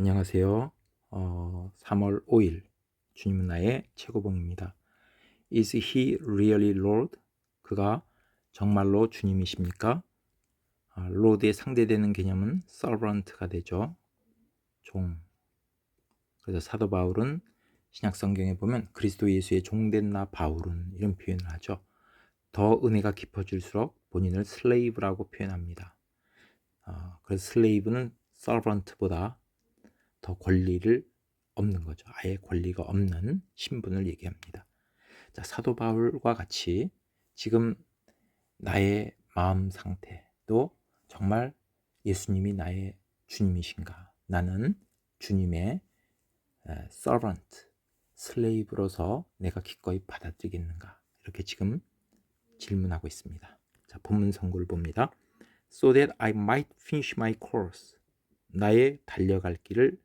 안녕하세요. 3월 5일 주님은 나의 최고봉입니다. Is he really Lord? 그가 정말로 주님이십니까? Lord에 상대되는 개념은 servant가 되죠. 종. 그래서 사도 바울은 신약 성경에 보면 그리스도 예수의 종된 나 바울은 이런 표현을 하죠. 더 은혜가 깊어질수록 본인을 slave라고 표현합니다. 그래서 slave는 servant보다 더 권리를 없는 거죠. 아예 권리가 없는 신분을 얘기합니다. 자, 사도 바울과 같이 지금 나의 마음 상태도 정말 예수님이 나의 주님이신가? 나는 주님의 servant, slave로서 내가 기꺼이 받아들이겠는가? 이렇게 지금 질문하고 있습니다. 자, 본문 선고를 봅니다. So that I might finish my course. 나의 달려갈 길을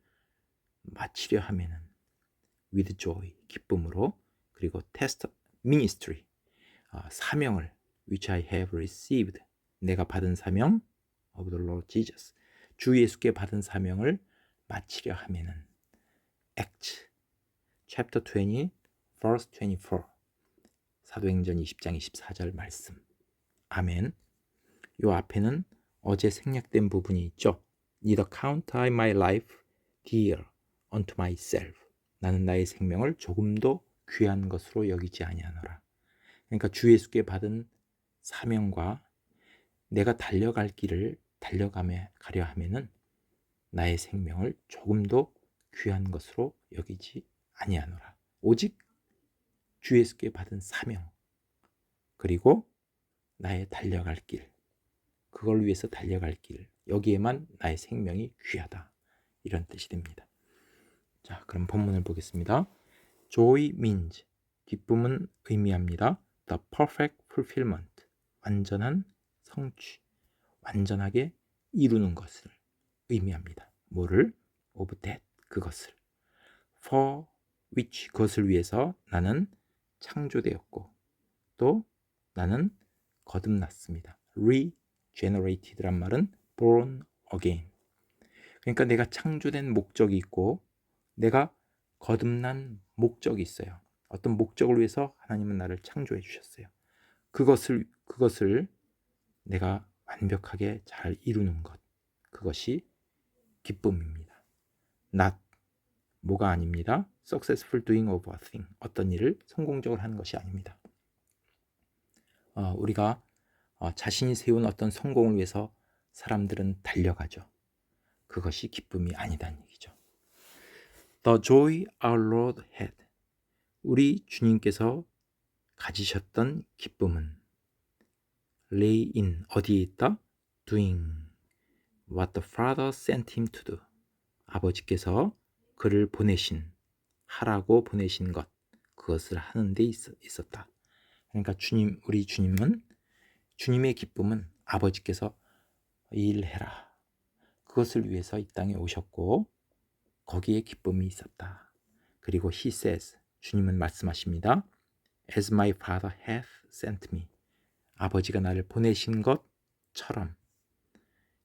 마치려 하면은 with joy, 기쁨으로. 그리고 test ministry, 사명을 which I have received, 내가 받은 사명 of the Lord Jesus, 주 예수께 받은 사명을 마치려 하면은 Acts chapter 20 verse 24, 사도행전 20장 24절 말씀. 아멘. 요 앞에는 어제 생략된 부분이 있죠. Neither count I my life dear unto myself. 나는 나의 생명을 조금도 귀한 것으로 여기지 아니하노라. 그러니까 주 예수께 받은 사명과 내가 달려갈 길을 가려 하면은 나의 생명을 조금도 귀한 것으로 여기지 아니하노라. 오직 주 예수께 받은 사명, 그리고 나의 달려갈 길, 그걸 위해서 달려갈 길, 여기에만 나의 생명이 귀하다, 이런 뜻이 됩니다. 자, 그럼 본문을 보겠습니다. Joy means, 기쁨은 의미합니다. The perfect fulfillment, 완전한 성취, 완전하게 이루는 것을 의미합니다. 뭐를? Of that, 그것을. For which, 그것을 위해서 나는 창조되었고 또 나는 거듭났습니다. Regenerated란 말은 born again. 그러니까 내가 창조된 목적이 있고 내가 거듭난 목적이 있어요. 어떤 목적을 위해서 하나님은 나를 창조해 주셨어요. 그것을 내가 완벽하게 잘 이루는 것, 그것이 기쁨입니다. Not, 뭐가 아닙니다. Successful doing of a thing, 어떤 일을 성공적으로 하는 것이 아닙니다. 우리가 자신이 세운 어떤 성공을 위해서 사람들은 달려가죠. 그것이 기쁨이 아니다는 얘기죠. The joy our Lord had, 우리 주님께서 가지셨던 기쁨은 lay in, 어디에 있다? Doing what the Father sent him to do, 아버지께서 그를 하라고 보내신 것, 그것을 하는 데 있었다. 그러니까 우리 주님은, 주님의 기쁨은 아버지께서 일해라, 그것을 위해서 이 땅에 오셨고 거기에 기쁨이 있었다. 그리고 he says, 주님은 말씀하십니다. As my Father hath sent me, 아버지가 나를 보내신 것처럼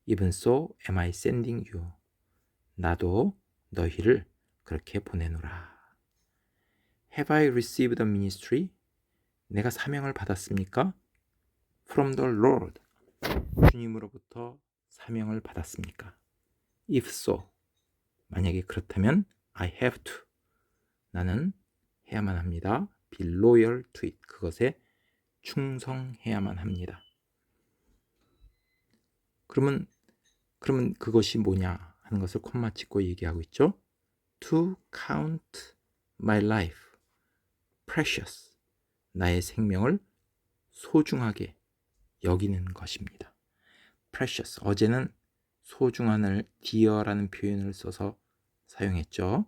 even so am I sending you, 나도 너희를 그렇게 보내노라. Have I received the ministry? 내가 사명을 받았습니까? From the Lord, 주님으로부터 사명을 받았습니까? If so, 만약에 그렇다면 I have to, 나는 해야만 합니다. Be loyal to it, 그것에 충성해야만 합니다. 그러면 그것이 뭐냐 하는 것을 콤마 찍고 얘기하고 있죠. To count my life precious, 나의 생명을 소중하게 여기는 것입니다. precious, 어제는 소중한을 dear라는 표현을 써서 사용했죠.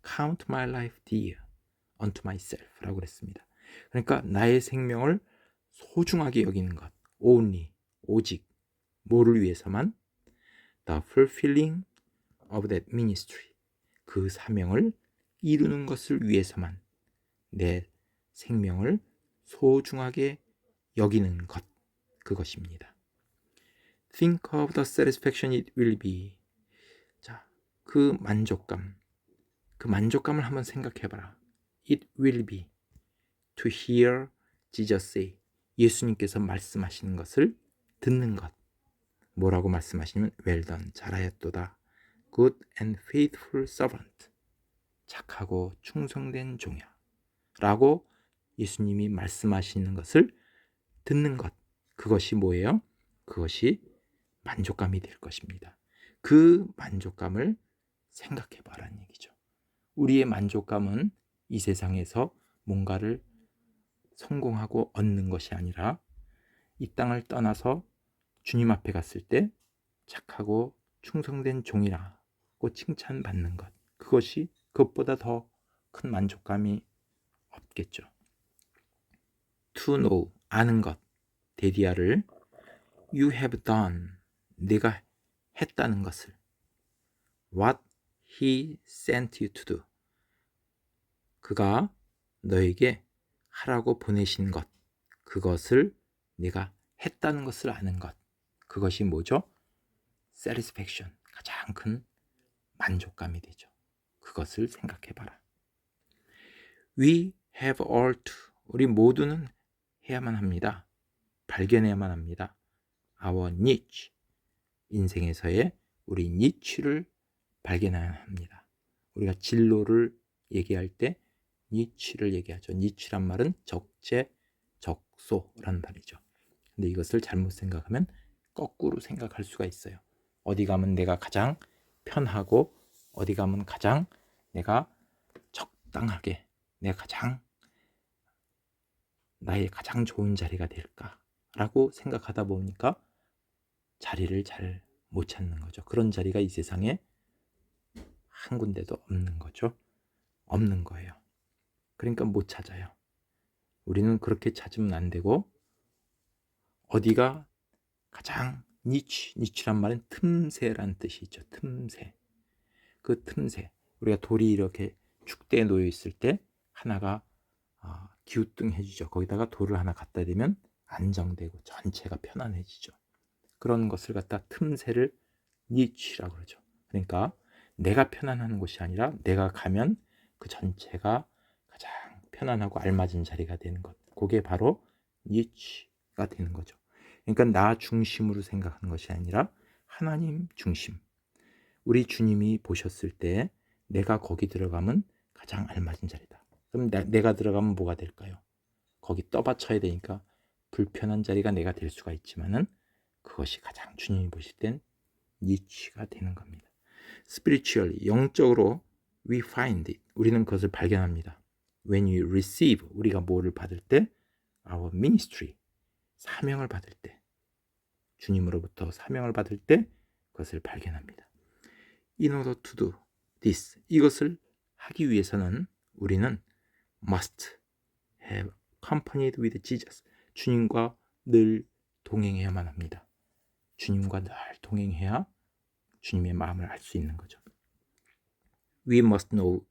count my life dear unto myself 라고 그랬습니다. 그러니까 나의 생명을 소중하게 여기는 것, only, 오직, 뭐를 위해서만? The fulfilling of that ministry, 그 사명을 이루는 것을 위해서만 내 생명을 소중하게 여기는 것, 그것입니다. Think of the satisfaction it will be. 자, 그 만족감을 한번 생각해봐라. It will be to hear Jesus say. 예수님께서 말씀하시는 것을 듣는 것. 뭐라고 말씀하시냐면 well done, 잘하였도다. Good and faithful servant. 착하고 충성된 종이야. 라고 예수님이 말씀하시는 것을 듣는 것. 그것이 뭐예요? 그것이 만족감이 될 것입니다. 그 만족감을 생각해 보라는 얘기죠. 우리의 만족감은 이 세상에서 뭔가를 성공하고 얻는 것이 아니라 이 땅을 떠나서 주님 앞에 갔을 때 착하고 충성된 종이라고 칭찬받는 것. 그것보다 더 큰 만족감이 없겠죠. To know, 아는 것. 데디아를 You have done, 네가 했다는 것을. What he sent you to do, 그가 너에게 하라고 보내신 것. 그것을 네가 했다는 것을 아는 것. 그것이 뭐죠? satisfaction, 가장 큰 만족감이 되죠. 그것을 생각해봐라. We have all to, 우리 모두는 해야만 합니다. 발견해야만 합니다. Our niche, 인생에서의 우리 niche를 발견해야 합니다. 우리가 진로를 얘기할 때 niche를 얘기하죠. niche란 말은 적재, 적소라는 말이죠. 근데 이것을 잘못 생각하면 거꾸로 생각할 수가 있어요. 어디 가면 내가 가장 편하고 어디 가면 가장 내가 적당하게 나의 가장 좋은 자리가 될까라고 생각하다 보니까 자리를 잘 못 찾는 거죠. 그런 자리가 이 세상에 한 군데도 없는 거죠. 없는 거예요. 그러니까 못 찾아요. 우리는 그렇게 찾으면 안 되고 어디가 가장 니치란 말은 틈새란 뜻이죠. 틈새. 그 틈새. 우리가 돌이 이렇게 축대에 놓여 있을 때 하나가 기우뚱해지죠. 거기다가 돌을 하나 갖다 대면 안정되고 전체가 편안해지죠. 그런 것을 갖다 틈새를 니치라고 그러죠. 그러니까 내가 편안한 곳이 아니라 내가 가면 그 전체가 가장 편안하고 알맞은 자리가 되는 것. 그게 바로 니치가 되는 거죠. 그러니까 나 중심으로 생각하는 것이 아니라 하나님 중심. 우리 주님이 보셨을 때 내가 거기 들어가면 가장 알맞은 자리다. 그럼 내가 들어가면 뭐가 될까요? 거기 떠받쳐야 되니까 불편한 자리가 내가 될 수가 있지만은 그것이 가장 주님이 보실 땐 니치가 되는 겁니다. Spiritually, 영적으로 we find it. 우리는 그것을 발견합니다. When you receive, 우리가 뭐를 받을 때 our ministry, 사명을 받을 때 주님으로부터 사명을 받을 때 그것을 발견합니다. In order to do this, 이것을 하기 위해서는 우리는 must have accompanied with Jesus. 주님과 늘 동행해야만 합니다. 주님과 늘 동행해야 주님의 마음을 알 수 있는 거죠. We must know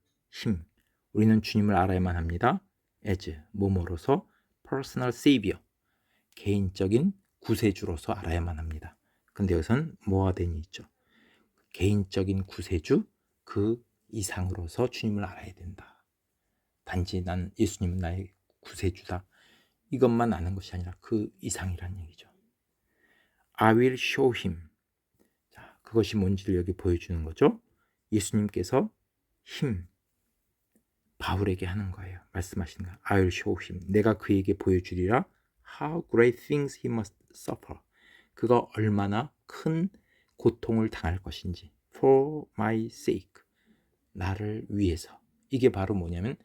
Him. 우리는 주님을 알아야만 합니다. as 뭐뭐로서 personal savior, 개인적인 구세주로서 알아야만 합니다. 근데 여기서는 뭐가 되니 있죠. 개인적인 구세주 그 이상으로서 주님을 알아야 된다. 단지 난 예수님은 나의 구세주다. 이것만 아는 것이 아니라 그 이상이란 얘기죠. I will show him. 자, 그것이 뭔지를 여기 보여주는 거죠. 예수님께서 바울에게 하는 거예요. 말씀하시는 거예요. I will show him. 내가 그에게 보여주리라. How great things he must suffer. 그가 얼마나 큰 고통을 당할 것인지. For my sake. 나를 위해서. 이게 바로 뭐냐면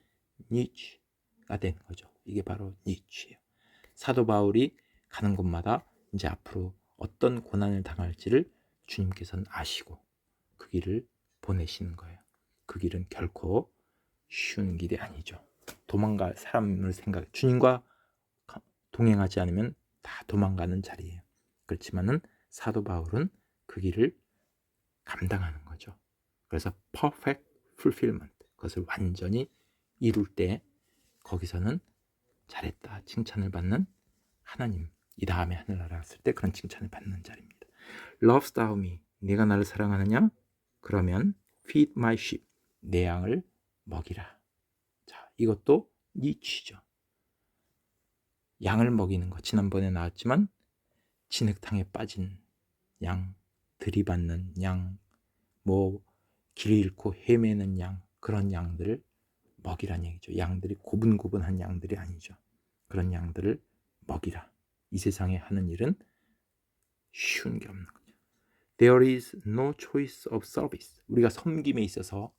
니치가 되는 거죠. 이게 바로 니치예요. 사도 바울이 가는 곳마다 이제 앞으로 어떤 고난을 당할지를 주님께서는 아시고 그 길을 보내시는 거예요. 그 길은 결코 쉬운 길이 아니죠. 도망갈 사람을 주님과 동행하지 않으면 다 도망가는 자리예요. 그렇지만은 사도 바울은 그 길을 감당하는 거죠. 그래서 perfect fulfillment, 그것을 완전히 이룰 때 거기서는 잘했다 칭찬을 받는 하나님, 이 다음에 하늘나라 갔을 때 그런 칭찬을 받는 자리입니다. Lovest thou me, 네가 나를 사랑하느냐? 그러면 feed my sheep. 내 양을 먹이라. 자, 이것도 니치죠. 양을 먹이는 것. 지난번에 나왔지만 진흙탕에 빠진 양, 들이받는 양, 뭐 길 잃고 헤매는 양, 그런 양들을 먹이란 얘기죠. 양들이 고분고분한 양들이 아니죠. 그런 양들을 먹이라. 이 세상에 하는 일은 쉬운 게 없는 거죠. There is no choice of service. 우리가 섬김에 있어서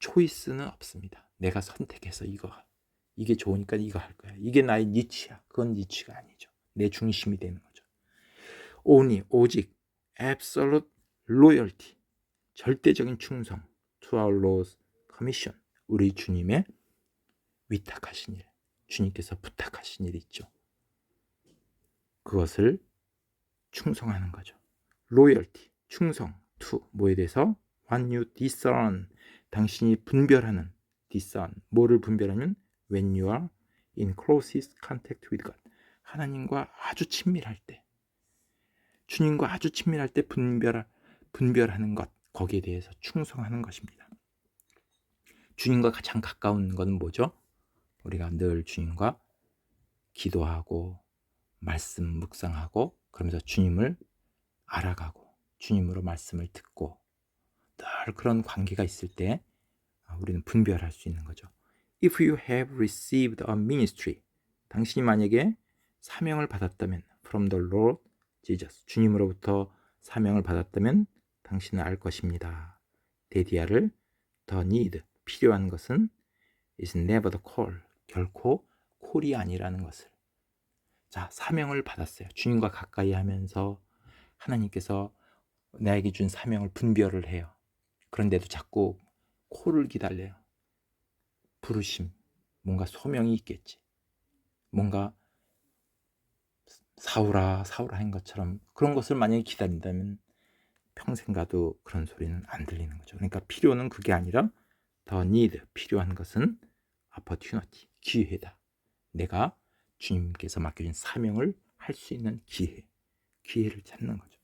초이스는 없습니다. 내가 선택해서 이게 좋으니까 이거 할 거야. 이게 나의 니치야. 그건 니치가 아니죠. 내 중심이 되는 거죠. 오직 absolute loyalty, 절대적인 충성 to our Lord's commission, 우리 주님의 위탁하신 일, 주님께서 부탁하신 일이 있죠. 그것을 충성하는 거죠. loyalty, 충성 to 뭐에 대해서? when you discern, 당신이 분별하는, discern, 뭐를 분별하면 when you are in closest contact with God, 하나님과 아주 친밀할 때, 주님과 아주 친밀할 때 분별하는 것, 거기에 대해서 충성하는 것입니다. 주님과 가장 가까운 건 뭐죠? 우리가 늘 주님과 기도하고 말씀 묵상하고 그러면서 주님을 알아가고 주님으로 말씀을 듣고 늘 그런 관계가 있을 때 우리는 분별할 수 있는 거죠. If you have received a ministry, 당신이 만약에 사명을 받았다면 from the Lord Jesus, 주님으로부터 사명을 받았다면 당신은 알 것입니다. 데디아를 the need, 필요한 것은 is never the call, 결코 콜이 아니라는 것을. 자, 사명을 받았어요. 주님과 가까이 하면서 하나님께서 나에게 준 사명을 분별을 해요. 그런데도 자꾸 콜을 기다려요. 부르심, 뭔가 소명이 있겠지. 뭔가 사오라 한 것처럼 그런 것을 만약에 기다린다면 평생 가도 그런 소리는 안 들리는 거죠. 그러니까 필요는 그게 아니라 the need, 필요한 것은 opportunity, 기회다. 내가 주님께서 맡겨준 사명을 할 수 있는 기회를 찾는 거죠.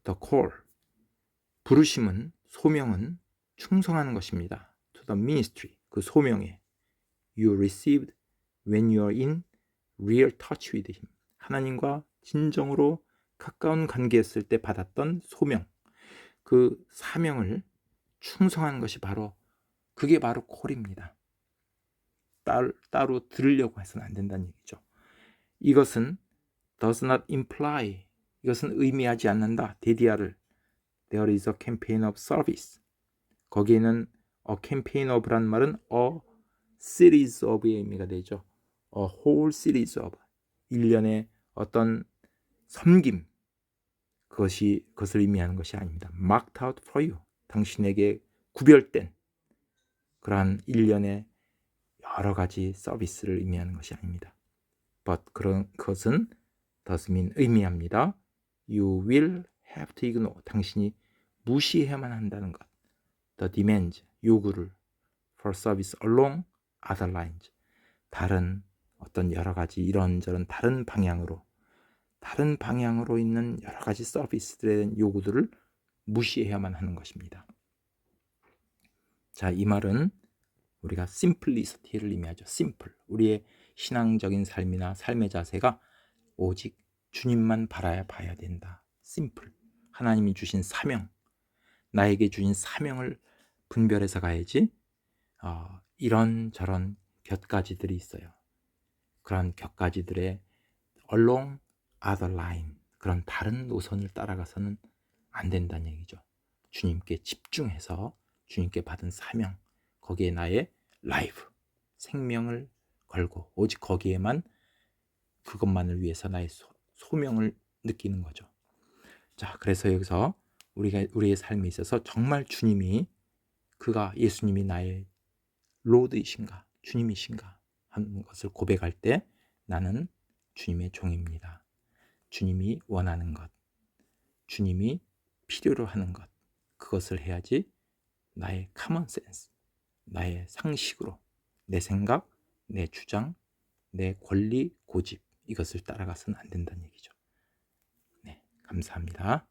The call, 부르심은, 소명은 충성하는 것입니다. To the ministry, 그 소명에 you received when you are in real touch with him, 하나님과 진정으로 가까운 관계였을 때 받았던 소명, 그 사명을 충성하는 것이 그게 바로 콜입니다. 따로 들으려고 해서는 안 된다는 얘기죠. 이것은 does not imply, 이것은 의미하지 않는다. 데디아를 there is a campaign of service, 거기에는 a campaign of란 말은 a series of의 의미가 되죠. a whole series of, 일련의 어떤 섬김, 그것을 의미하는 것이 아닙니다. marked out for you, 당신에게 구별된 그러한 일련의 여러 가지 서비스를 의미하는 것이 아닙니다. but 그것은 does mean 의미합니다. you will have to ignore, 당신이 무시해야만 한다는 것. the demands, 요구를 for service along other lines, 다른 어떤 여러 가지 이런저런 다른 방향으로 있는 여러 가지 서비스들에 대한 요구들을 무시해야만 하는 것입니다. 자, 이 말은 우리가 simplicity를 의미하죠. simple, 우리의 신앙적인 삶이나 삶의 자세가 오직 주님만 봐야 된다. simple, 하나님이 주신 사명, 나에게 주신 사명을 분별해서 가야지. 이런저런 곁가지들이 있어요. 그런 곁가지들의 along other line, 그런 다른 노선을 따라가서는 안 된다는 얘기죠. 주님께 집중해서 주님께 받은 사명, 거기에 나의 라이프, 생명을 걸고 오직 거기에만, 그것만을 위해서 나의 소명을 느끼는 거죠. 자, 그래서 여기서 우리의 삶에 있어서 정말 예수님이 나의 로드이신가, 주님이신가 하는 것을 고백할 때 나는 주님의 종입니다. 주님이 원하는 것, 주님이 필요로 하는 것, 그것을 해야지 나의 common sense, 나의 상식으로 내 생각, 내 주장, 내 권리, 고집, 이것을 따라가서는 안 된다는 얘기죠. 네, 감사합니다.